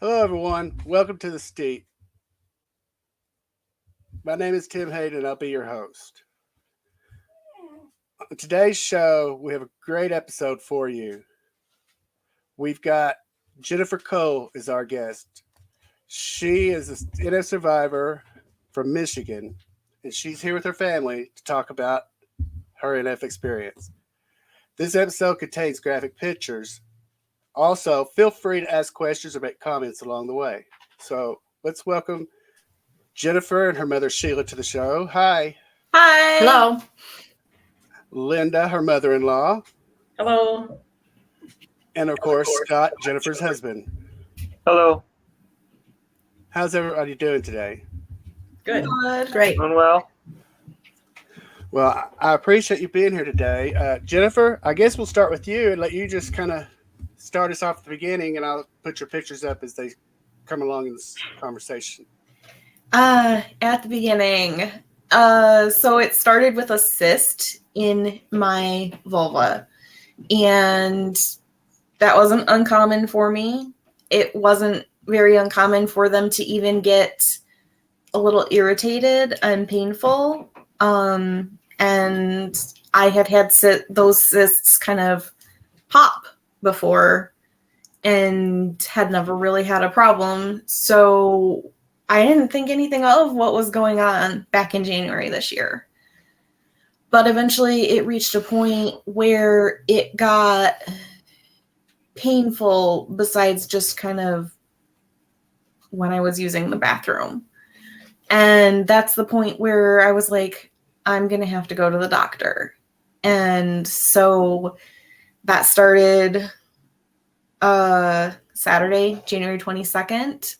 Hello, everyone. Welcome to the State. My name is Tim Hayden, and I'll be your host. On today's show, we have a great episode for you. We've got Jennifer Cole as our guest. She is a NF survivor from Michigan, and she's here with her family to talk about her NF experience. This episode contains graphic pictures. Also, feel free to ask questions or make comments along the way. So let's welcome Jennifer and her mother Sheila to the show. Hi. Hi. Hello. Linda, her mother-in-law. Hello. And of course, Scott, Jennifer's husband. Hello. How's everybody doing today? Good. Great. Doing well. Well, I appreciate you being here today. Jennifer, I guess we'll start with you and let you just kind of start us off at the beginning, and I'll put your pictures up as they come along in this conversation. At the beginning, so it started with a cyst in my vulva, and that wasn't uncommon for me. It wasn't very uncommon for them to even get a little irritated and painful. And I had those cysts kind of pop before and had never really had a problem. So I didn't think anything of what was going on back in January this year. But eventually it reached a point where it got painful besides just kind of when I was using the bathroom. And that's the point where I was like, I'm going to have to go to the doctor. And so that started Saturday, January 22nd.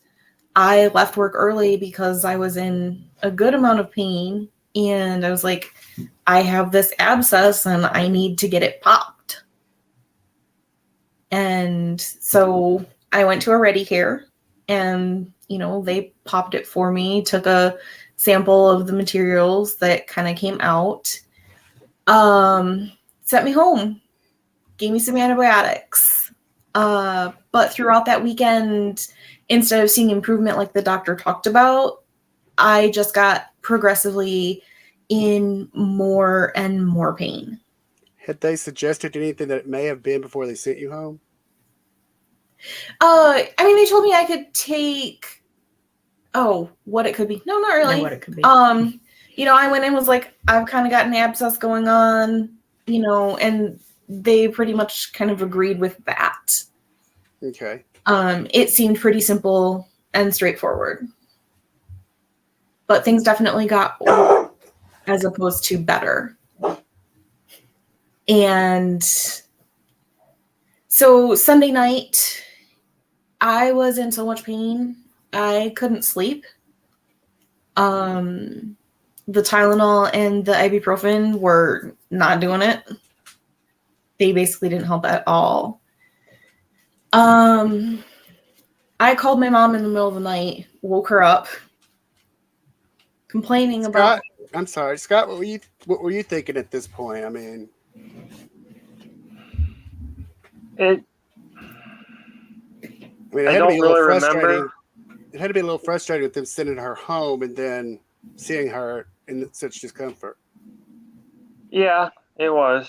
I left work early because I was in a good amount of pain. And I was like, I have this abscess and I need to get it popped. And so I went to a Ready Care and, they popped it for me, took a sample of the materials that kind of came out, sent me home, gave me some antibiotics. But throughout that weekend, instead of seeing improvement like the doctor talked about, I just got progressively in more and more pain. Had they suggested anything that it may have been before they sent you home? They told me I could take, what it could be. No, not really. Know what it could be. I went in and was like, I've kind of got an abscess going on, and they pretty much kind of agreed with that. Okay. It seemed pretty simple and straightforward. But things definitely got worse as opposed to better. And so Sunday night, I was in so much pain, I couldn't sleep. The Tylenol and the ibuprofen were not doing it. They basically didn't help at all. I called my mom in the middle of the night, woke her up, complaining about. I'm sorry, Scott. What were you thinking at this point? I don't really remember. It had to be a little frustrating with them sending her home and then seeing her in such discomfort. Yeah, it was.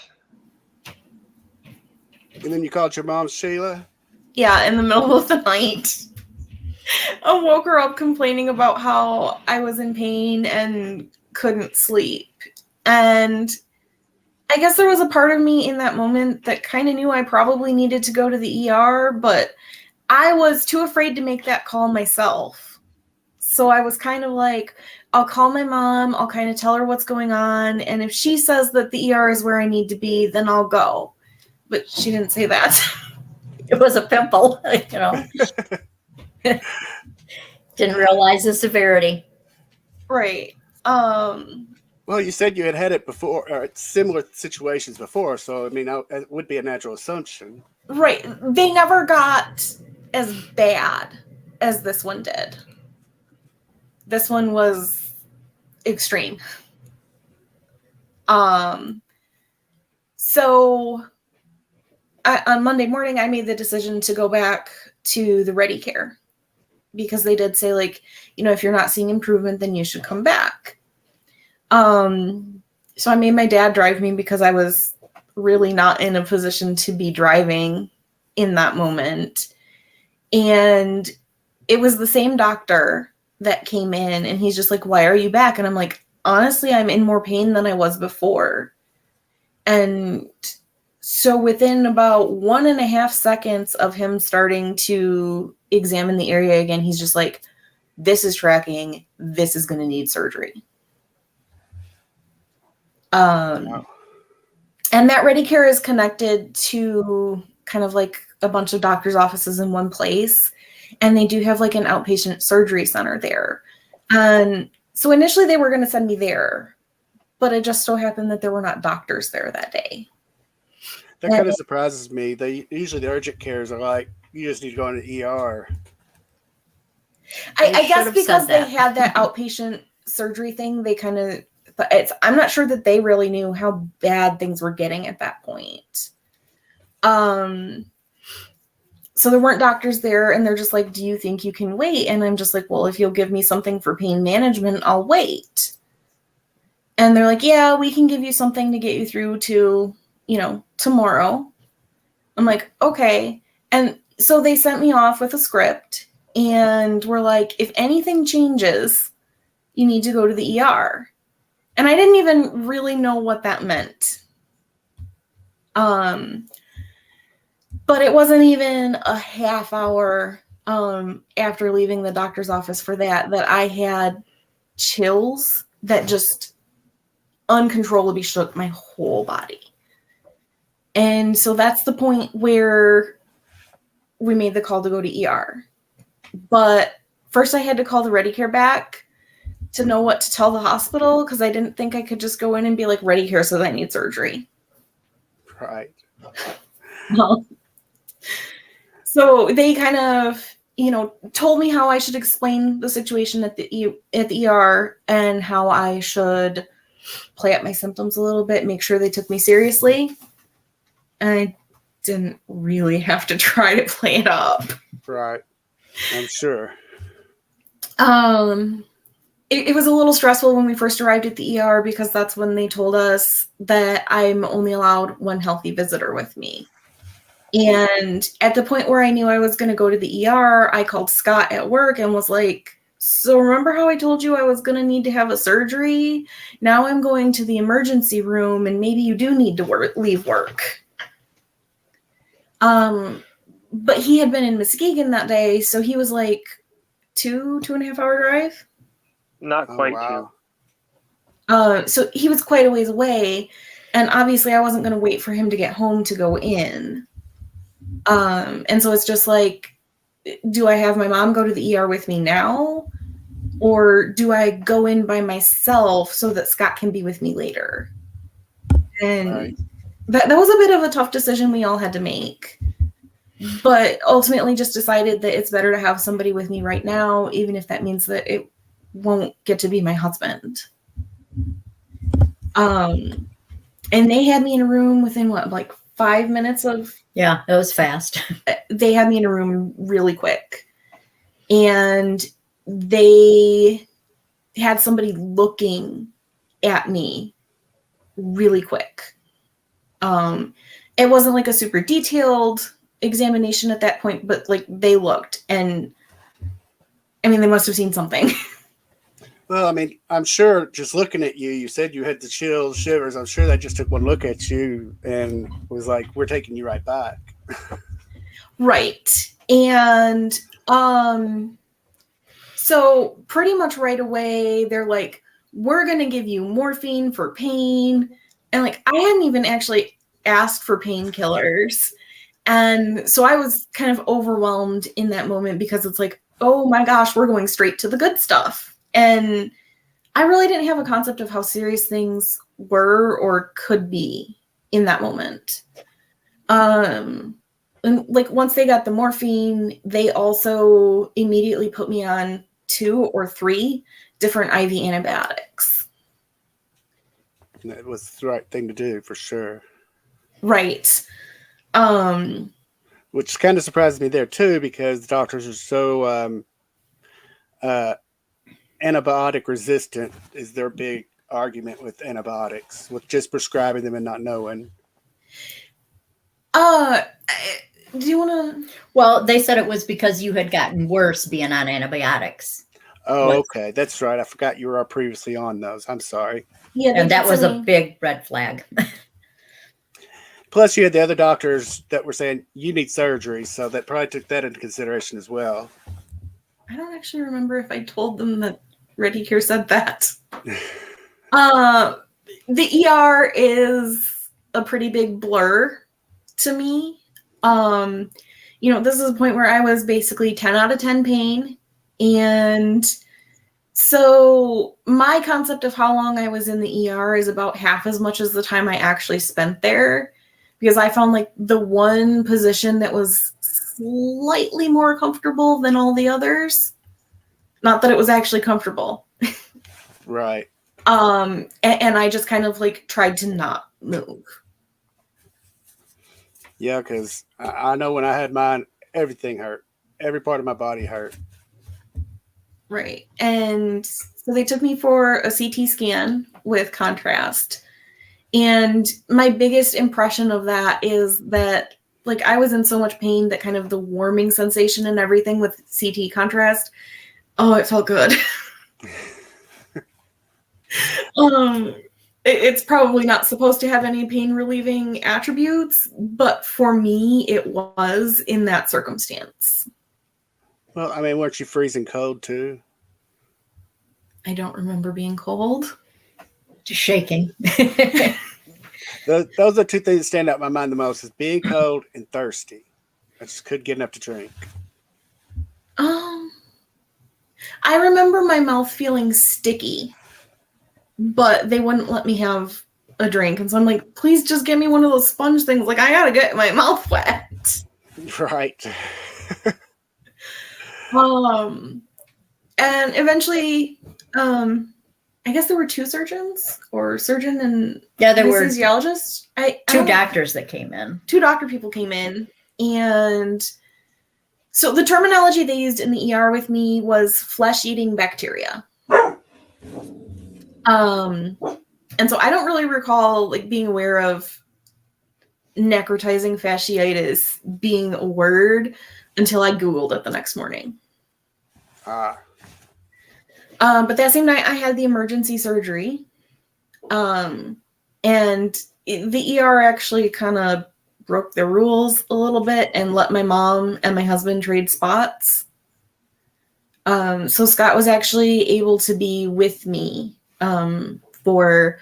And then you called your mom, Sheila? Yeah, in the middle of the night. I woke her up complaining about how I was in pain and couldn't sleep. And I guess there was a part of me in that moment that kind of knew I probably needed to go to the ER, but I was too afraid to make that call myself. So I was kind of like, I'll call my mom, I'll kind of tell her what's going on, and if she says that the ER is where I need to be, then I'll go. But she didn't say that. It was a pimple, Didn't realize the severity. Right. Well, you said you had it before, or similar situations before, so it would be a natural assumption. Right. They never got as bad as this one did. This one was extreme. So on Monday morning, I made the decision to go back to the Ready Care because they did say, like, if you're not seeing improvement, then you should come back. So I made my dad drive me because I was really not in a position to be driving in that moment. And it was the same doctor that came in, and he's just like, why are you back? And I'm like, honestly, I'm in more pain than I was before. And so within about 1.5 seconds of him starting to examine the area again, he's just like, this is tracking. This is going to need surgery. Wow. And that ReadyCare is connected to kind of like a bunch of doctors' offices in one place. And they do have like an outpatient surgery center there. And so initially they were going to send me there, but it just so happened that there were not doctors there that day. That kind of surprises me. Usually the urgent cares are like, you just need to go in the ER. I guess because they had that outpatient surgery thing, they kind of, but I'm not sure that they really knew how bad things were getting at that point. So there weren't doctors there, and they're just like, do you think you can wait? And I'm just like, well, if you'll give me something for pain management, I'll wait. And they're like, yeah, we can give you something to get you through to, tomorrow. I'm like, okay. And so they sent me off with a script, and were like, if anything changes, you need to go to the ER. And I didn't even really know what that meant. But it wasn't even a half hour after leaving the doctor's office for that I had chills that just uncontrollably shook my whole body. And so that's the point where we made the call to go to ER. But first I had to call the ReadyCare back to know what to tell the hospital, because I didn't think I could just go in and be like, ReadyCare says I need surgery. Right. Well, so they kind of, told me how I should explain the situation at the ER and how I should play up my symptoms a little bit, make sure they took me seriously. And I didn't really have to try to play it up. Right. I'm sure. It was a little stressful when we first arrived at the ER, because that's when they told us that I'm only allowed one healthy visitor with me. And at the point where I knew I was going to go to the ER, I called Scott at work and was like, so remember how I told you I was going to need to have a surgery? Now I'm going to the emergency room, and maybe you do need to leave work. But he had been in Muskegon that day, so he was like 2.5 hour drive. Not quite two. So he was quite a ways away, and obviously I wasn't going to wait for him to get home to go in. And so it's just like, do I have my mom go to the ER with me now? Or do I go in by myself so that Scott can be with me later? And Right. that was a bit of a tough decision we all had to make. But ultimately just decided that it's better to have somebody with me right now, even if that means that it won't get to be my husband. And they had me in a room within 5 minutes of... Yeah, it was fast. They had me in a room really quick. And they had somebody looking at me really quick. It wasn't like a super detailed examination at that point, but like they looked, and I mean, they must have seen something. Well, I mean, I'm sure just looking at you, you said you had the chills, shivers. I'm sure they just took one look at you and was like, we're taking you right back. Right. And so pretty much right away, they're like, we're going to give you morphine for pain. And like, I hadn't even actually asked for painkillers. And so I was kind of overwhelmed in that moment, because it's like, oh my gosh, we're going straight to the good stuff. And I really didn't have a concept of how serious things were or could be in that moment. And like once they got the morphine, they also immediately put me on 2 or 3 different IV antibiotics. And that was the right thing to do, for sure. Right. Which kind of surprised me there too, because the doctors are so antibiotic resistant is their big argument with antibiotics, with just prescribing them and not knowing. Do you want to? Well, they said it was because you had gotten worse being on antibiotics. Oh, okay. That's right. I forgot you were previously on those. I'm sorry. Yeah, And that was a big red flag. Plus, you had the other doctors that were saying you need surgery, so that probably took that into consideration as well. I don't actually remember if I told them that Ready Care said that. The ER is a pretty big blur to me. This is a point where I was basically 10 out of 10 pain. And so my concept of how long I was in the ER is about half as much as the time I actually spent there. Because I found like the one position that was slightly more comfortable than all the others. Not that it was actually comfortable. Right. And I just kind of like tried to not move. Yeah, because I know when I had mine, everything hurt. Every part of my body hurt. Right. And so they took me for a CT scan with contrast. And my biggest impression of that is that, like, I was in so much pain that kind of the warming sensation and everything with CT contrast, oh, it felt good. It's probably not supposed to have any pain relieving attributes, but for me, it was in that circumstance. Well, I mean, weren't you freezing cold too? I don't remember being cold. Just shaking. Those are two things that stand out in my mind the most: is being cold and thirsty. I just couldn't get enough to drink. I remember my mouth feeling sticky, but they wouldn't let me have a drink, and so I'm like, please just give me one of those sponge things. Like, I gotta get my mouth wet. Right. And eventually, I guess there were two surgeons, or surgeon and there were anesthesiologist. two doctors that came in. Two doctor people came in, and so the terminology they used in the ER with me was flesh-eating bacteria. And so I don't really recall like being aware of necrotizing fasciitis being a word until I Googled it the next morning. But that same night I had the emergency surgery. And the ER actually kind of broke the rules a little bit and let my mom and my husband trade spots. So Scott was actually able to be with me for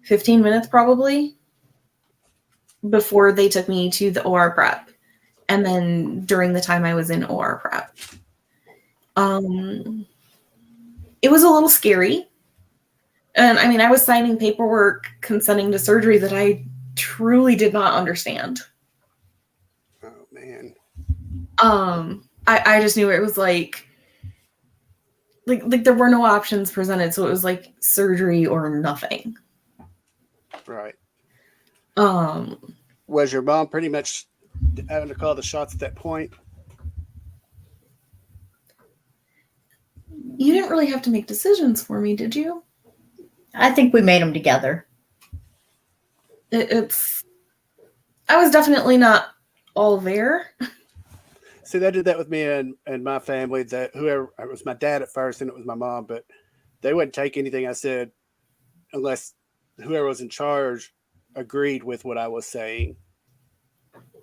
15 minutes probably before they took me to the OR prep. And then during the time I was in OR prep. It was a little scary. And I mean, I was signing paperwork consenting to surgery that I truly did not understand. Oh, man. I just knew it was like there were no options presented. So it was like surgery or nothing. Right. Was your mom pretty much having to call the shots at that point? You didn't really have to make decisions for me, did you? I think we made them together. I was definitely not all there. See, they did that with me and my family. That whoever, it was my dad at first, and it was my mom, but they wouldn't take anything I said unless whoever was in charge agreed with what I was saying.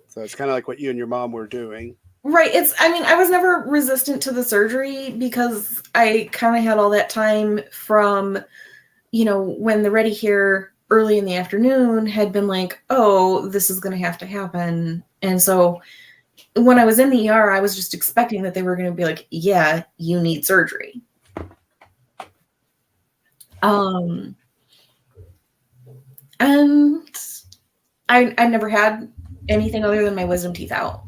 So it's kind of like what you and your mom were doing. Right. I was never resistant to the surgery because I kind of had all that time from, when the Ready Here early in the afternoon had been like, oh, this is going to have to happen. And so when I was in the ER, I was just expecting that they were going to be like, yeah, you need surgery. And I never had anything other than my wisdom teeth out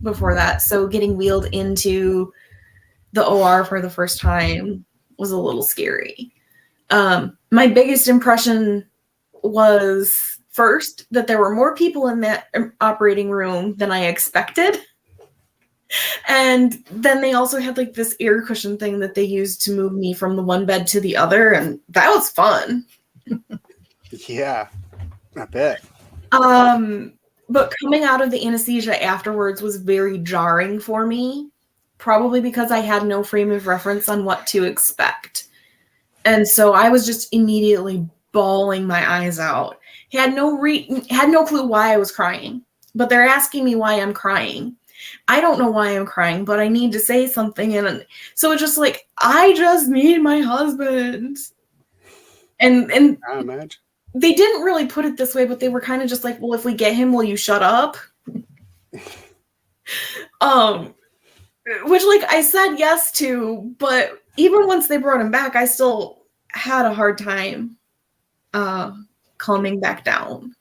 before that. So getting wheeled into the OR for the first time was a little scary. My biggest impression was first that there were more people in that operating room than I expected. And then they also had like this air cushion thing that they used to move me from the one bed to the other, and that was fun. Yeah, I bet. But coming out of the anesthesia afterwards was very jarring for me, probably because I had no frame of reference on what to expect. And so I was just immediately bawling my eyes out. Had no clue why I was crying, but they're asking me why I'm crying. I don't know why I'm crying, but I need to say something. And so it's just like, I just need my husband. And I imagine. they didn't really put it this way, but they were kind of just like, well, if we get him, will you shut up? Which like I said yes to, but even once they brought him back, I still had a hard time calming back down.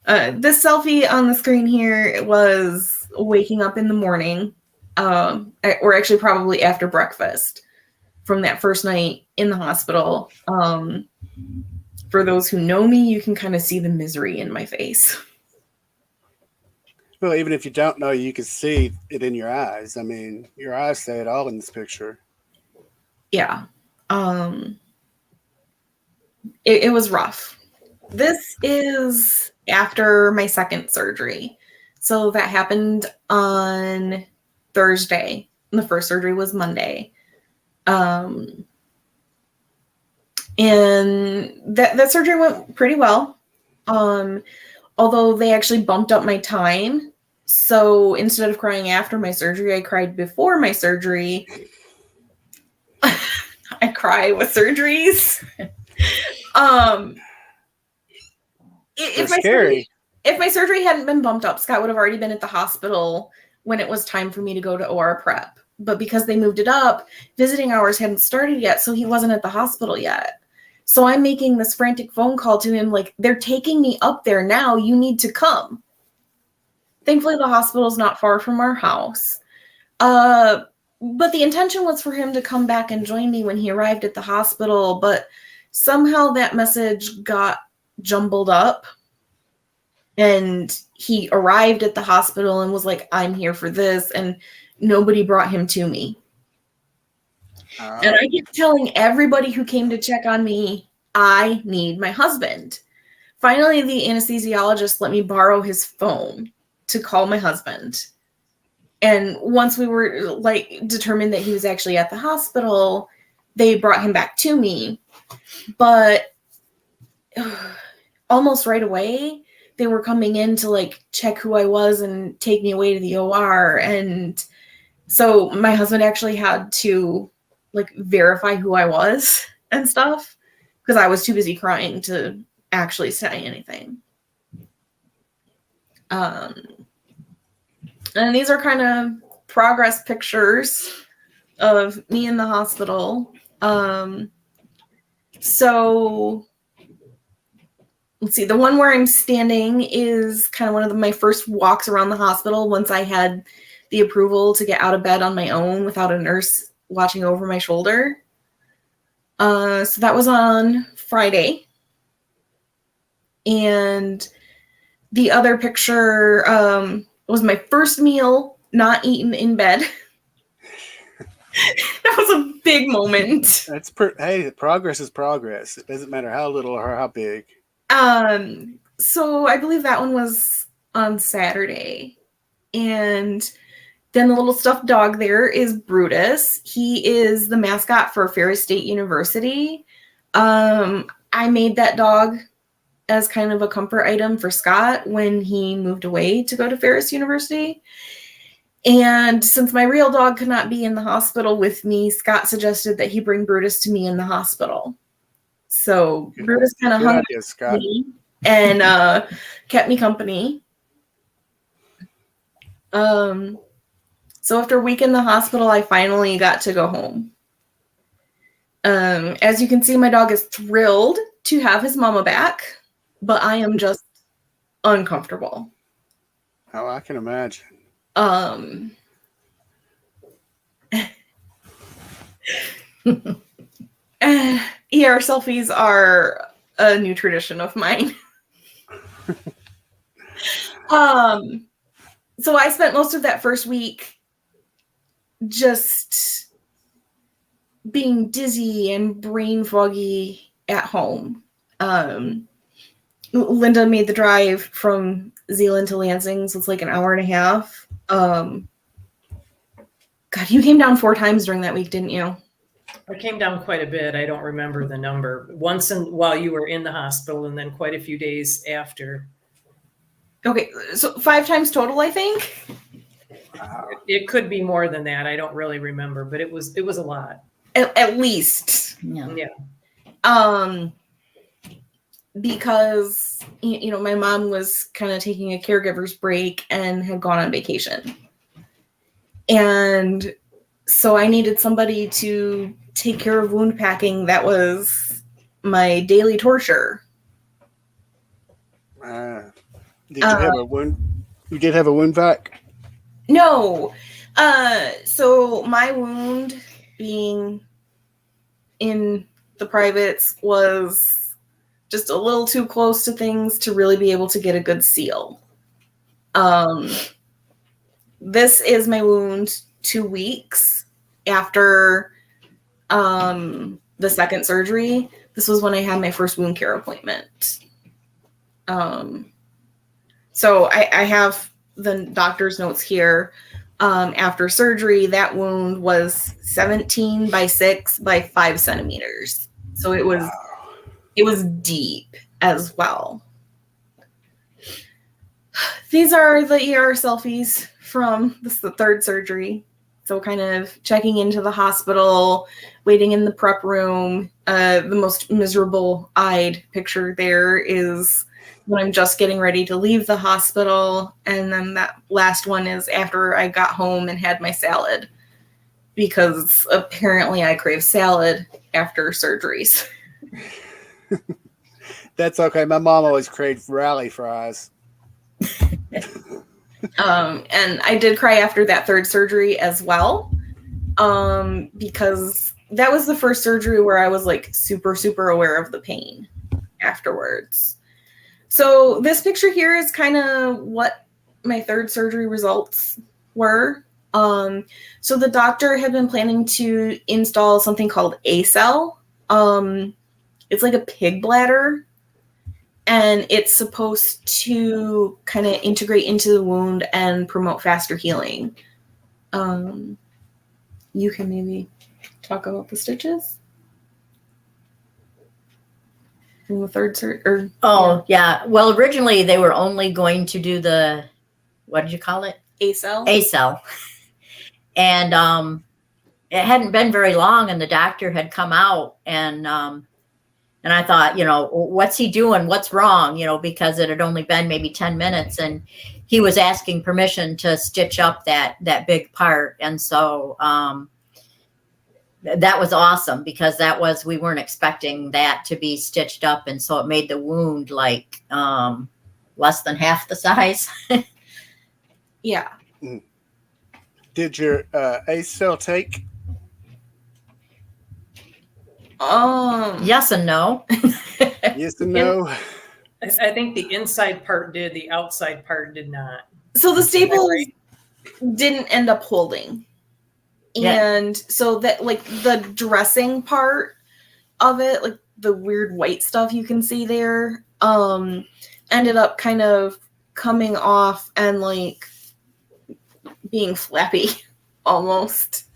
This selfie on the screen here was waking up in the morning, or actually probably after breakfast from that first night in the hospital. For those who know me, you can kind of see the misery in my face. Well, even if you don't know, you can see it in your eyes. I mean, your eyes say it all in this picture. Yeah. It was rough. This is after my second surgery. So that happened on Thursday. And the first surgery was Monday. And that surgery went pretty well. Although they actually bumped up my time. So instead of crying after my surgery, I cried before my surgery. I cry with surgeries. If my surgery hadn't been bumped up, Scott would have already been at the hospital when it was time for me to go to OR prep. But because they moved it up, visiting hours hadn't started yet, so he wasn't at the hospital yet. So I'm making this frantic phone call to him like, they're taking me up there now. You need to come. Thankfully, the hospital is not far from our house. But the intention was for him to come back and join me when he arrived at the hospital. But somehow that message got jumbled up. And he arrived at the hospital and was like, I'm here for this. And nobody brought him to me. And I kept telling everybody who came to check on me, I need my husband. Finally, the anesthesiologist let me borrow his phone to call my husband. And once we were like determined that he was actually at the hospital, they brought him back to me. But almost right away, they were coming in to like check who I was and take me away to the OR. And so my husband actually had to like verify who I was and stuff because I was too busy crying to actually say anything. And these are kind of progress pictures of me in the hospital. So let's see, the one where I'm standing is kind of one of my first walks around the hospital once I had the approval to get out of bed on my own without a nurse watching over my shoulder. So that was on Friday. And the other picture was my first meal not eaten in bed. That was a big moment. Hey, progress is progress. It doesn't matter how little or how big. So I believe that one was on Saturday. And then the little stuffed dog there is Brutus. He is the mascot for Ferris State University. I made that dog as kind of a comfort item for Scott when he moved away to go to Ferris University. And since my real dog could not be in the hospital with me, Scott suggested that he bring Brutus to me in the hospital. So Brutus kind of hung out with me and kept me company. So after a week in the hospital, I finally got to go home. As you can see, my dog is thrilled to have his mama back, but I am just uncomfortable. Oh, I can imagine. ER selfies are a new tradition of mine. So I spent most of that first week just being dizzy and brain foggy at home. Linda made the drive from Zealand to Lansing, so it's like an hour and a half. God, you came down 4 times during that week, didn't you? I came down quite a bit. I don't remember the number. Once while you were in the hospital, and then quite a few days after. Okay, so 5 times total, I think. Wow. It could be more than that. I don't really remember, but it was a lot. At least. Yeah. Because my mom was kind of taking a caregiver's break and had gone on vacation. And so I needed somebody to take care of wound packing. That was my daily torture. Did you have a wound? You did have a wound vac? No. So my wound being in the privates was just a little too close to things to really be able to get a good seal. This is my wound 2 weeks after the second surgery. This was when I had my first wound care appointment. So I have the doctor's notes here. After surgery, that wound was 17 by 6 by 5 centimeters. So it was deep as well. These are the ER selfies from the third surgery. So kind of checking into the hospital, waiting in the prep room. The most miserable-eyed picture there is when I'm just getting ready to leave the hospital. And then that last one is after I got home and had my salad, because apparently I crave salad after surgeries. That's okay. My mom always craved rally fries. And I did cry after that third surgery as well, because that was the first surgery where I was like super, super aware of the pain afterwards. So this picture here is kind of what my third surgery results were. So the doctor had been planning to install something called A-cell. It's like a pig bladder, and it's supposed to kind of integrate into the wound and promote faster healing. You can maybe talk about the stitches in the third surgery. Yeah. Well, originally they were only going to do the, what did you call it? A-cell. A-cell. And it hadn't been very long, and the doctor had come out, and I thought, what's he doing? What's wrong? Because it had only been maybe 10 minutes, and he was asking permission to stitch up that big part. And so that was awesome, because we weren't expecting that to be stitched up. And so it made the wound like less than half the size. Yeah. Did your A-cell take? Yes and no. Yes and no. I think the inside part did, the outside part did not. So the staples didn't end up holding. And so that, like, the dressing part of it, like the weird white stuff you can see there, ended up kind of coming off and like being flappy almost.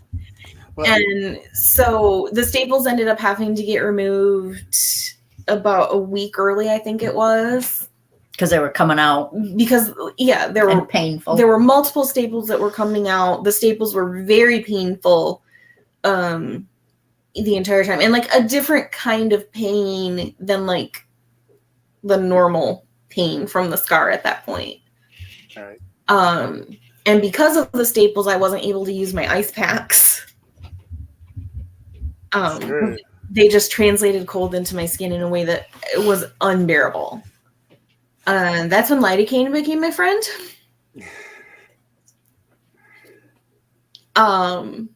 Well, and so the staples ended up having to get removed about a week early, I think it was. Because they were coming out. Because, there were painful. There were multiple staples that were coming out. The staples were very painful the entire time. And, like, a different kind of pain than, like, the normal pain from the scar at that point. All right. And because of the staples, I wasn't able to use my ice packs. Sure. They just translated cold into my skin in a way that it was unbearable. That's when lidocaine became my friend. And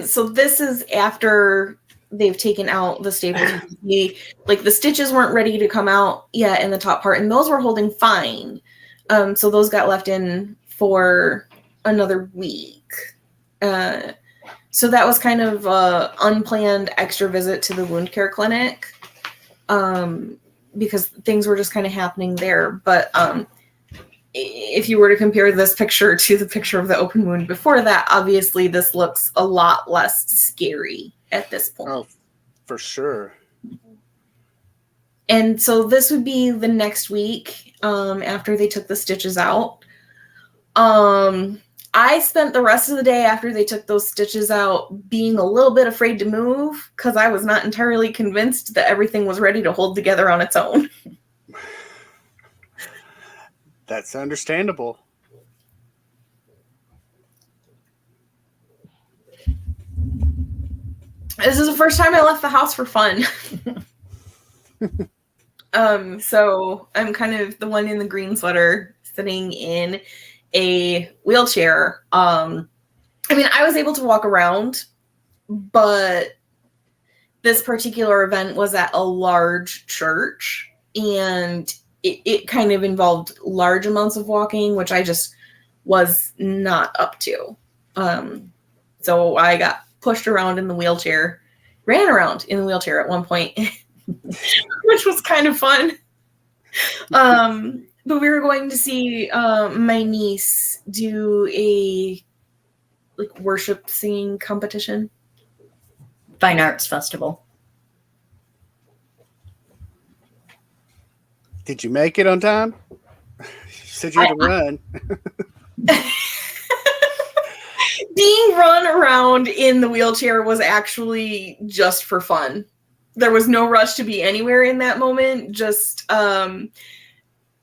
so this is after they've taken out the staples. Like the stitches weren't ready to come out yet in the top part, and those were holding fine. So those got left in for another week. So that was kind of an unplanned extra visit to the wound care clinic, because things were just kind of happening there. But if you were to compare this picture to the picture of the open wound before that, obviously this looks a lot less scary at this point. Oh, for sure. And so this would be the next week, after they took the stitches out. I spent the rest of the day after they took those stitches out being a little bit afraid to move because I was not entirely convinced that everything was ready to hold together on its own. That's understandable. This is the first time I left the house for fun. So I'm kind of the one in the green sweater sitting in a wheelchair. I mean, I was able to walk around, but this particular event was at a large church, and it kind of involved large amounts of walking, which I just was not up to. So I got pushed around in the wheelchair, ran around in the wheelchair at one point, which was kind of fun. But we were going to see my niece do a worship singing competition. Fine Arts Festival. Did you make it on time? You said you had to run. Being run around in the wheelchair was actually just for fun. There was no rush to be anywhere in that moment. Just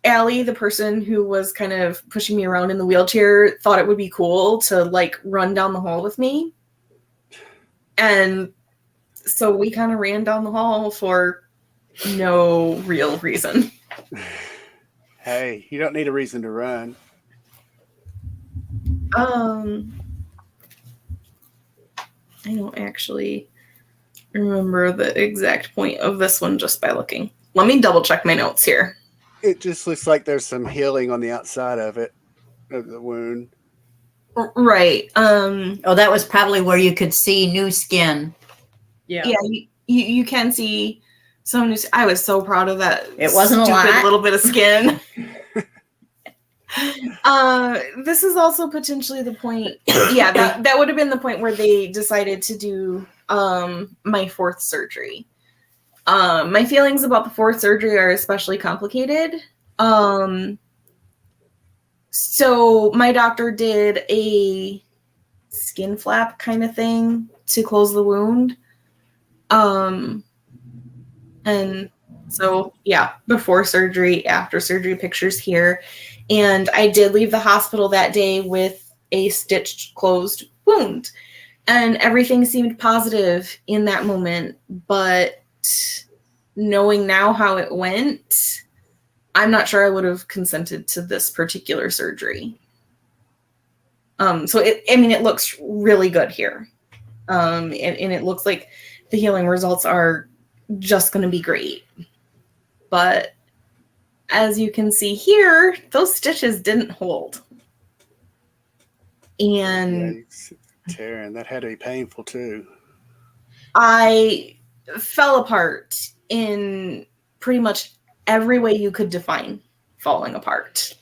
Allie, the person who was kind of pushing me around in the wheelchair, thought it would be cool to run down the hall with me. And so we kind of ran down the hall for no real reason. Hey, you don't need a reason to run. I don't actually remember the exact point of this one just by looking. Let me double check my notes here. It just looks like there's some healing on the outside of it, of the wound. Right. Oh, that was probably where you could see new skin. Yeah. Yeah, you can see some new. I was so proud of that. It wasn't a lot. Little bit of skin. This is also potentially the point. Yeah, that would have been the point where they decided to do my fourth surgery. My feelings about the fourth surgery are especially complicated. So my doctor did a skin flap kind of thing to close the wound. And so, yeah, before surgery, after surgery pictures here. And I did leave the hospital that day with a stitched closed wound. And everything seemed positive in that moment. But knowing now how it went, I'm not sure I would have consented to this particular surgery. So it looks really good here. And it looks like the healing results are just going to be great. But as you can see here, those stitches didn't hold. And tearing, that had to be painful too. I fell apart in pretty much every way you could define falling apart.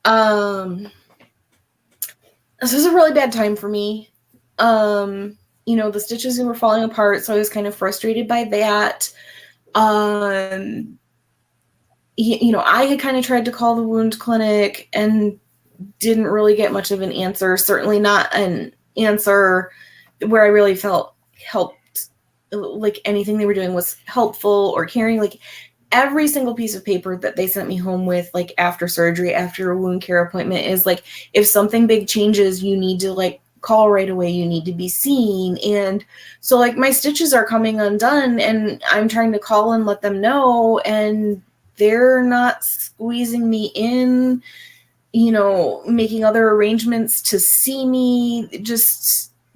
This was a really bad time for me. The stitches were falling apart, so I was kind of frustrated by that. I had kind of tried to call the wound clinic and didn't really get much of an answer. Certainly not an answer where I really felt helped, like anything they were doing was helpful or caring. Like every single piece of paper that they sent me home with, like after surgery, after a wound care appointment, is like, if something big changes, you need to call right away, you need to be seen. And so my stitches are coming undone and I'm trying to call and let them know, and they're not squeezing me in, making other arrangements to see me.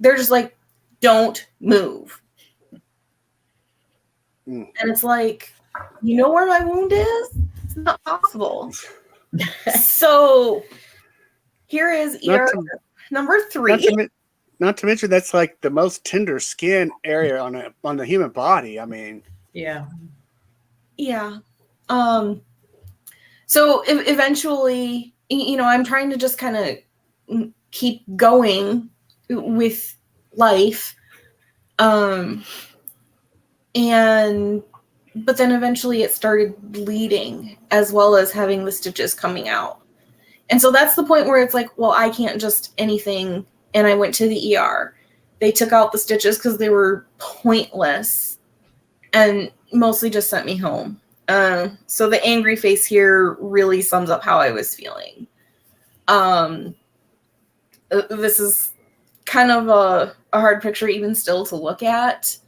They're just like, don't move. And it's like, where my wound is? It's not possible. So Here is Not ER to- number 3. Not to mention that's like the most tender skin area on the human body. I mean, Yeah. Yeah. So eventually, I'm trying to just kind of keep going with life. But then eventually it started bleeding as well as having the stitches coming out. And so that's the point where it's like, well, I can't just anything. And I went to the ER. They took out the stitches because they were pointless and mostly just sent me home. So the angry face here really sums up how I was feeling. This is kind of a hard picture even still to look at.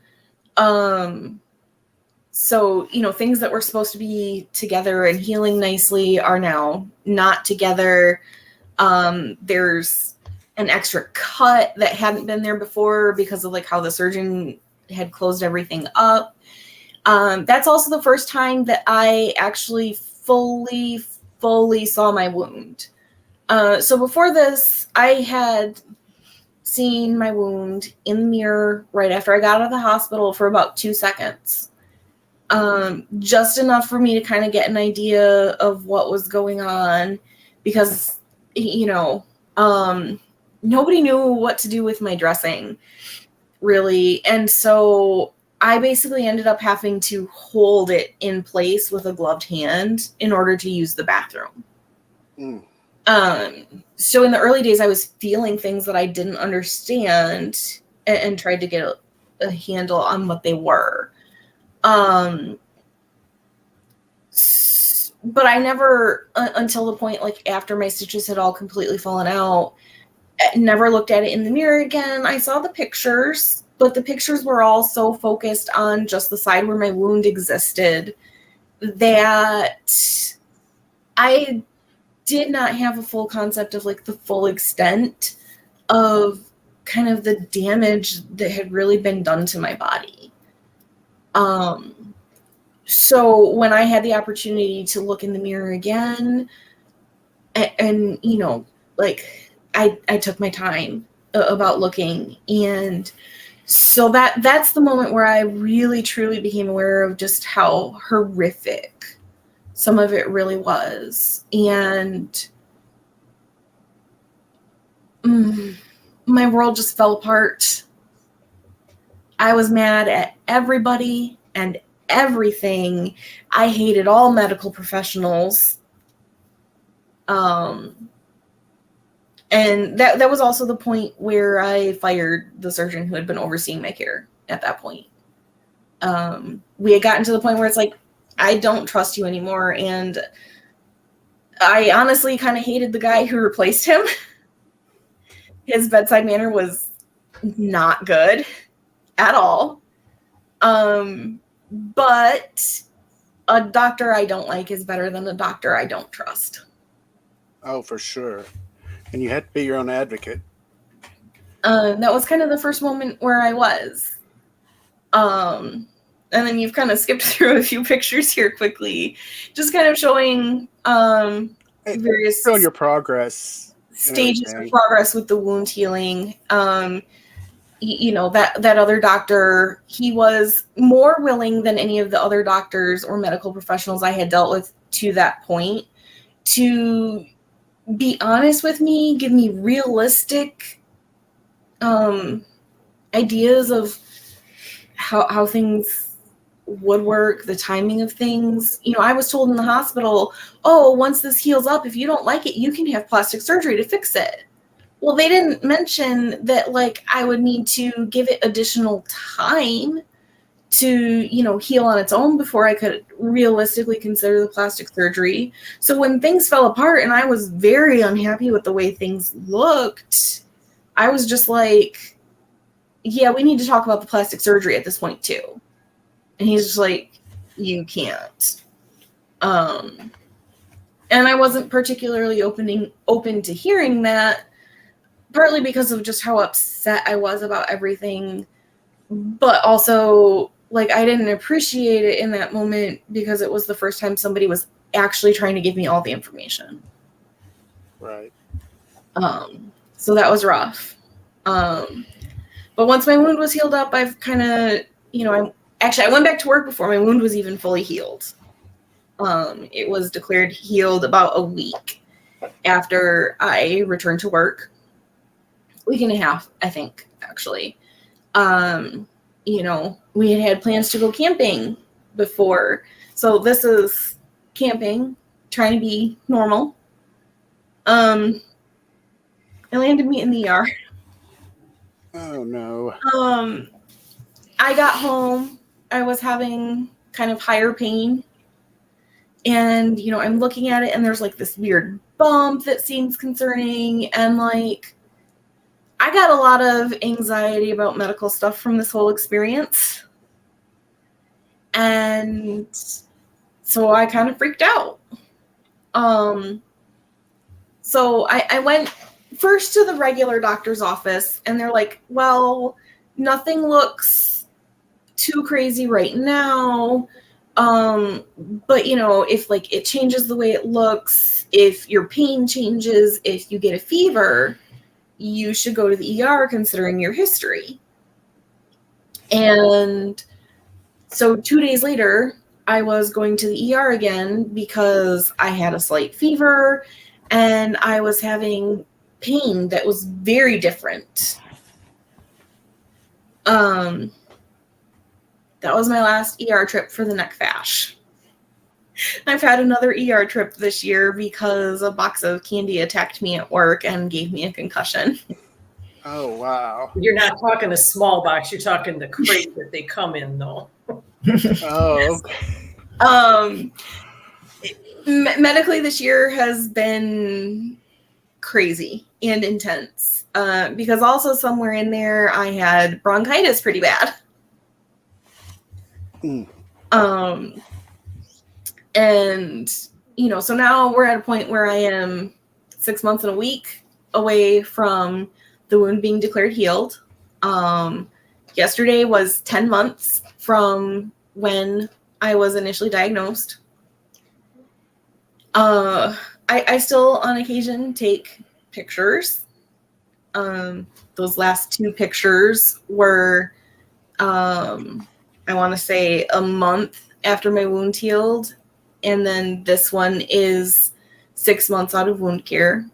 So, things that were supposed to be together and healing nicely are now not together. There's an extra cut that hadn't been there before because of like how the surgeon had closed everything up. That's also the first time that I actually fully saw my wound. So before this, I had seen my wound in the mirror right after I got out of the hospital for about 2 seconds. Just enough for me to kind of get an idea of what was going on because, nobody knew what to do with my dressing, really. And so I basically ended up having to hold it in place with a gloved hand in order to use the bathroom. So in the early days, I was feeling things that I didn't understand and tried to get a handle on what they were. But I never, until the point like after my stitches had all completely fallen out, never looked at it in the mirror again. I saw the pictures, but the pictures were all so focused on just the side where my wound existed that I did not have a full concept of like the full extent of kind of the damage that had really been done to my body. So when I had the opportunity to look in the mirror again and I took my time about looking. And so that's the moment where I really truly became aware of just how horrific some of it really was. And my world just fell apart. I was mad at everybody and everything. I hated all medical professionals. And that was also the point where I fired the surgeon who had been overseeing my care at that point. We had gotten to the point where it's like, I don't trust you anymore. And I honestly kind of hated the guy who replaced him. His bedside manner was not good at all. But a doctor I don't like is better than a doctor I don't trust. Oh, for sure. And you had to be your own advocate. That was kind of the first moment where I was. And then you've kind of skipped through a few pictures here quickly, just kind of showing various showing your progress, stages of progress with the wound healing. That other doctor, he was more willing than any of the other doctors or medical professionals I had dealt with to that point to be honest with me, give me realistic ideas of how things would work, the timing of things. I was told in the hospital, oh, once this heals up, if you don't like it, you can have plastic surgery to fix it. Well, they didn't mention that, like, I would need to give it additional time to, heal on its own before I could realistically consider the plastic surgery. So when things fell apart and I was very unhappy with the way things looked, I was just like, yeah, we need to talk about the plastic surgery at this point too. And he's just like, you can't. And I wasn't particularly open to hearing that, partly because of just how upset I was about everything, but also, like, I didn't appreciate it in that moment because it was the first time somebody was actually trying to give me all the information. Right. So that was rough. But once my wound was healed up, I've kind of, I went back to work before my wound was even fully healed. It was declared healed about a week after I returned to work. Week and a half, I think, actually. We had plans to go camping before. So this is camping, trying to be normal. It landed me in the ER. Oh no. I got home. I was having kind of higher pain. And, I'm looking at it and there's like this weird bump that seems concerning. And like, I got a lot of anxiety about medical stuff from this whole experience. And so I kind of freaked out. So I went first to the regular doctor's office and they're like, well, nothing looks too crazy right now. But if like it changes the way it looks, if your pain changes, if you get a fever, you should go to the ER considering your history. And so 2 days later, I was going to the ER again because I had a slight fever and I was having pain that was very different. That was my last ER trip for the neck fash. I've had another ER trip this year because a box of candy attacked me at work and gave me a concussion. Oh, wow. You're not talking a small box. You're talking the crate that they come in, though. Oh, okay. Medically this year has been crazy and intense because also somewhere in there I had bronchitis pretty bad. And so now we're at a point where I am 6 months and a week away from the wound being declared healed. Yesterday was 10 months from when I was initially diagnosed. I still on occasion take pictures. Those last 2 pictures were, I want to say a month after my wound healed. And then this one is 6 months out of wound care,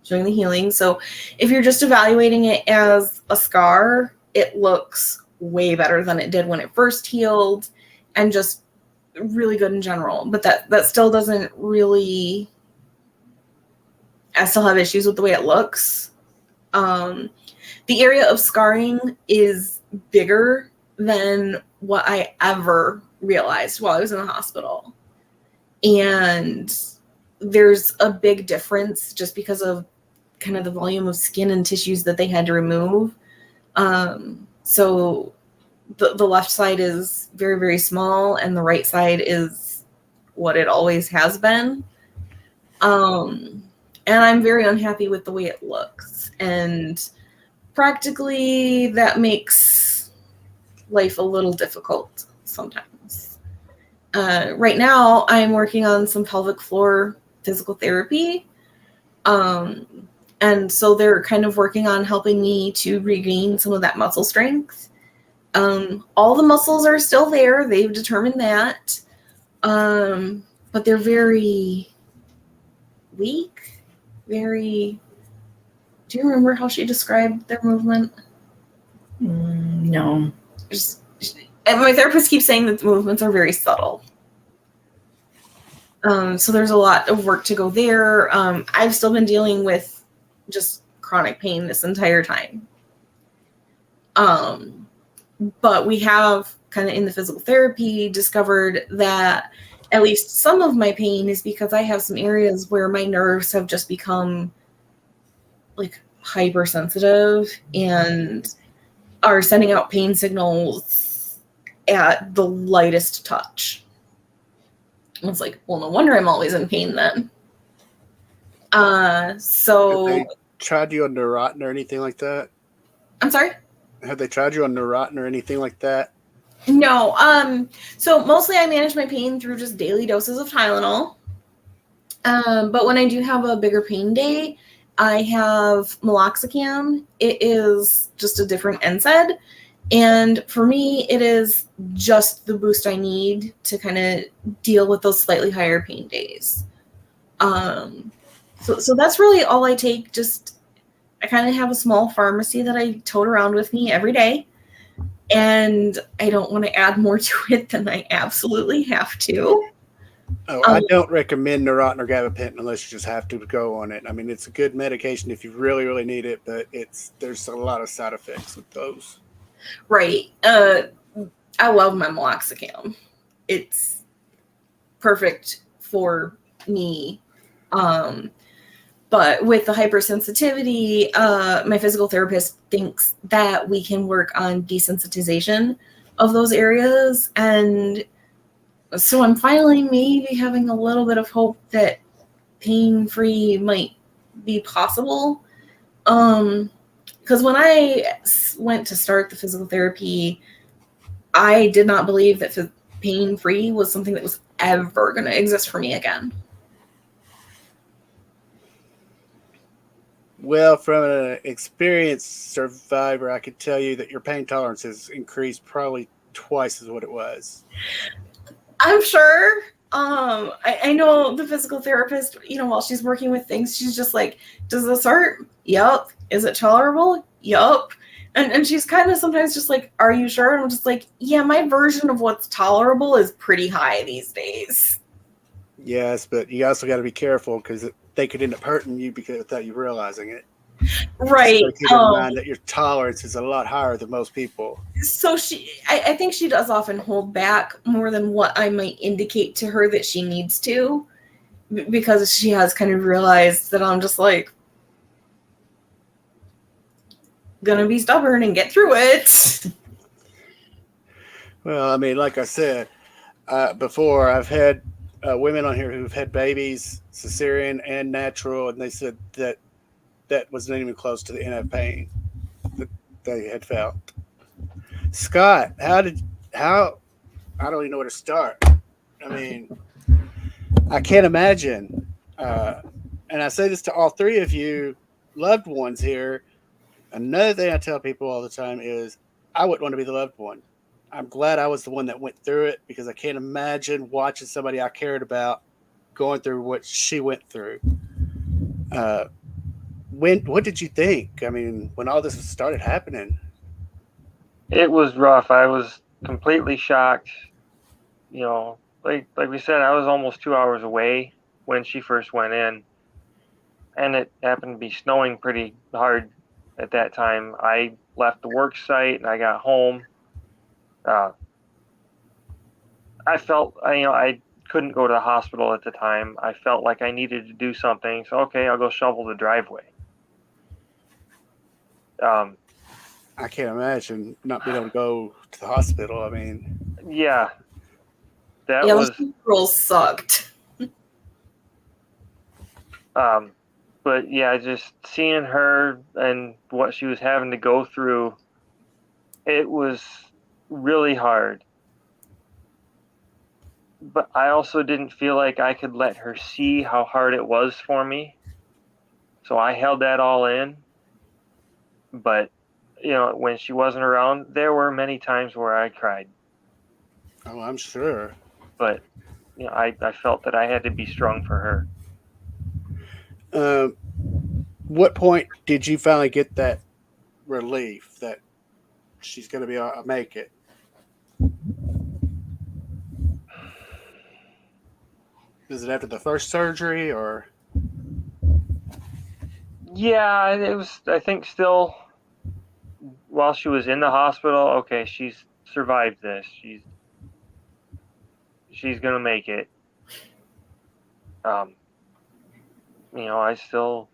showing the healing. So if you're just evaluating it as a scar, it looks way better than it did when it first healed and just really good in general. But that still doesn't really, I still have issues with the way it looks. The area of scarring is bigger than what I ever realized while I was in the hospital. And there's a big difference just because of kind of the volume of skin and tissues that they had to remove. So the left side is very, very small and the right side is what it always has been. And I'm very unhappy with the way it looks. And practically that makes life a little difficult sometimes. Right now, I'm working on some pelvic floor physical therapy. And so they're kind of working on helping me to regain some of that muscle strength. All the muscles are still there. They've determined that. But they're very weak. Do you remember how she described their movement? No. And my therapist keeps saying that the movements are very subtle. So there's a lot of work to go there. I've still been dealing with just chronic pain this entire time. But we have kind of in the physical therapy discovered that at least some of my pain is because I have some areas where my nerves have just become like hypersensitive and are sending out pain signals at the lightest touch. And it's like, well, no wonder I'm always in pain then. So Have they tried you on Neurontin or anything like that? I'm sorry? Have they tried you on Neurontin or anything like that? No. So mostly I manage my pain through just daily doses of Tylenol. But when I do have a bigger pain day, I have meloxicam. It is just a different NSAID. And for me, it is just the boost I need to kind of deal with those slightly higher pain days. So that's really all I take. Just, I kind of have a small pharmacy that I tote around with me every day. And I don't want to add more to it than I absolutely have to. Oh, I don't recommend Neurontin or gabapentin unless you just have to go on it. I mean, it's a good medication if you really, really need it, but there's a lot of side effects with those. Right. I love my meloxicam. It's perfect for me. But with the hypersensitivity, my physical therapist thinks that we can work on desensitization of those areas. And so I'm finally maybe having a little bit of hope that pain-free might be possible. Because when I went to start the physical therapy, I did not believe that pain-free was something that was ever going to exist for me again. Well, from an experienced survivor, I could tell you that your pain tolerance has increased probably twice as what it was. I'm sure. I know the physical therapist, while she's working with things, she's just like, does this hurt? Yup. Is it tolerable? Yup. And she's kind of sometimes just like, are you sure? And I'm just like, yeah, my version of what's tolerable is pretty high these days. Yes, but you also got to be careful because they could end up hurting you without you realizing it. Right. So keep in mind that your tolerance is a lot higher than most people. So I think she does often hold back more than what I might indicate to her that she needs to, because she has kind of realized that I'm just like gonna be stubborn and get through it. Well, I mean, like I said before, I've had women on here who've had babies, cesarean and natural, and they said that wasn't even close to the NF pain that they had felt. Scott, how I don't even know where to start. I mean, I can't imagine. And I say this to all three of you loved ones here. Another thing I tell people all the time is I wouldn't want to be the loved one. I'm glad I was the one that went through it, because I can't imagine watching somebody I cared about going through what she went through. What did you think? I mean, when all this started happening? It was rough. I was completely shocked. Like we said, I was almost 2 hours away when she first went in, and it happened to be snowing pretty hard at that time. I left the work site and I got home. I felt, I couldn't go to the hospital at the time. I felt like I needed to do something. So, okay, I'll go shovel the driveway. I can't imagine not being able to go to the hospital. I mean, yeah, those rules sucked. But yeah, just seeing her and what she was having to go through, it was really hard. But I also didn't feel like I could let her see how hard it was for me. So I held that all in. But, when she wasn't around, there were many times where I cried. Oh, I'm sure. But, I felt that I had to be strong for her. What point did you finally get that relief that she's going to be able to make it? Is it after the first surgery or? Yeah, it was, I think, still while she was in the hospital. Okay, she's survived this. She's going to make it. I still,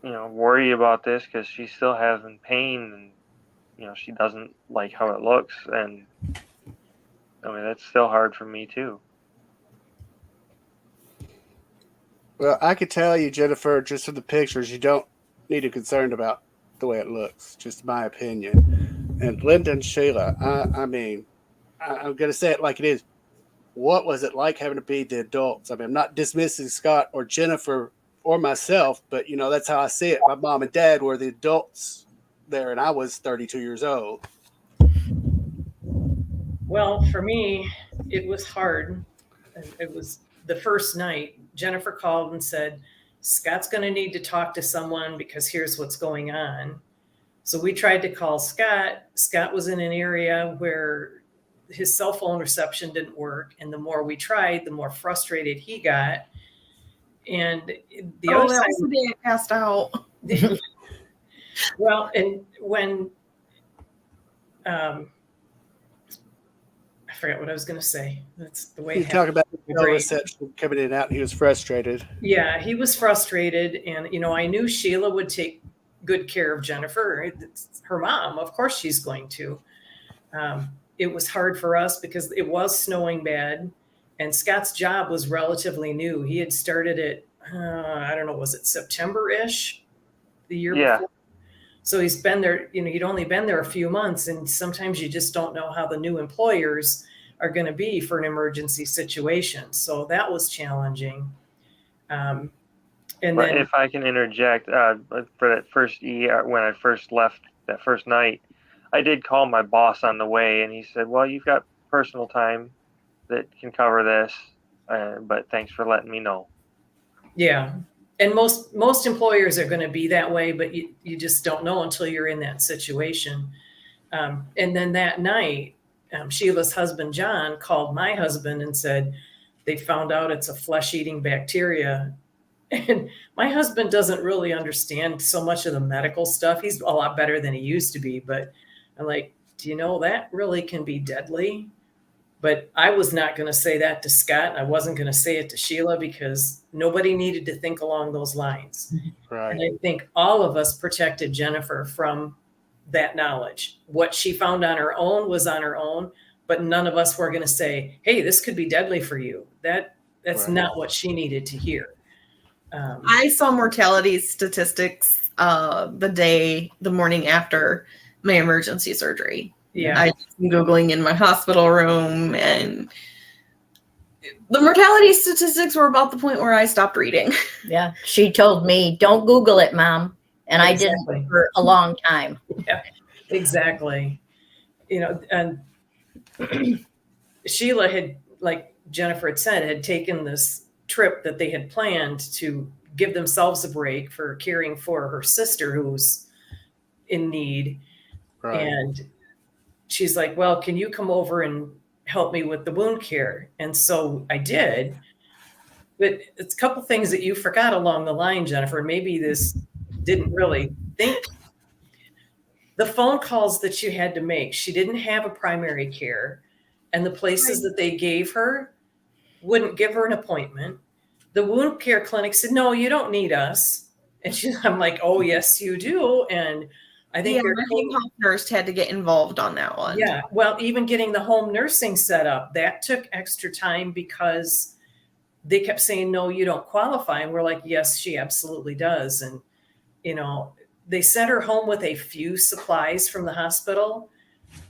worry about this because she's still having pain, and, she doesn't like how it looks. And I mean, that's still hard for me too. Well, I could tell you, Jennifer, just from the pictures, you don't need to be concerned about the way it looks, just my opinion. And Linda and Sheila, I mean, I'm going to say it like it is. What was it like having to be the adults? I mean, I'm not dismissing Scott or Jennifer or myself, but that's how I see it. My mom and dad were the adults there, and I was 32 years old. Well, for me, it was hard. And it was the first night. Jennifer called and said, Scott's going to need to talk to someone because here's what's going on. So we tried to call Scott. Scott was in an area where his cell phone reception didn't work. And the more we tried, the more frustrated he got. And the other that side, was the day I passed out. well, and when I forgot what I was going to say. That's the way You it talk about the Great. reception coming in and out, and he was frustrated. Yeah, he was frustrated. And, I knew Sheila would take good care of Jennifer. It's her mom. Of course she's going to. It was hard for us because it was snowing bad. And Scott's job was relatively new. He had started it, I don't know, was it September-ish the year before? So he's been there, he'd only been there a few months, and sometimes you just don't know how the new employers are going to be for an emergency situation. So that was challenging. And But then, if I can interject, for that first when I first left that first night, I did call my boss on the way, and he said, well, you've got personal time that can cover this, but thanks for letting me know. yeah. And most employers are going to be that way, but you just don't know until you're in that situation. And then that night, Sheila's husband, John, called my husband and said, they found out it's a flesh-eating bacteria. And my husband doesn't really understand so much of the medical stuff. He's a lot better than he used to be, but I'm like, do you know that really can be deadly? But I was not going to say that to Scott. And I wasn't going to say it to Sheila because nobody needed to think along those lines. Right. And I think all of us protected Jennifer from that knowledge. What she found on her own was on her own, but none of us were going to say, hey, this could be deadly for you. That's Right. not what she needed to hear. I saw mortality statistics the morning after my emergency surgery. Yeah. I was Googling in my hospital room, and the mortality statistics were about the point where I stopped reading. Yeah. She told me, don't Google it, Mom. And I Exactly. didn't for a long time. Yeah, exactly. And Sheila had, like Jennifer had said, had taken this trip that they had planned to give themselves a break for caring for her sister who's in need. Right. And she's like, well, can you come over and help me with the wound care? And so I did. But it's a couple things that you forgot along the line, Jennifer. Maybe this didn't really think. The phone calls that you had to make, she didn't have a primary care, and the places that they gave her wouldn't give her an appointment. The wound care clinic said, no, you don't need us. And I'm like, oh, yes, you do. And I think the health nurse had to get involved on that one. Yeah. Well, even getting the home nursing set up, that took extra time because they kept saying, no, you don't qualify. And we're like, yes, she absolutely does. And, they sent her home with a few supplies from the hospital,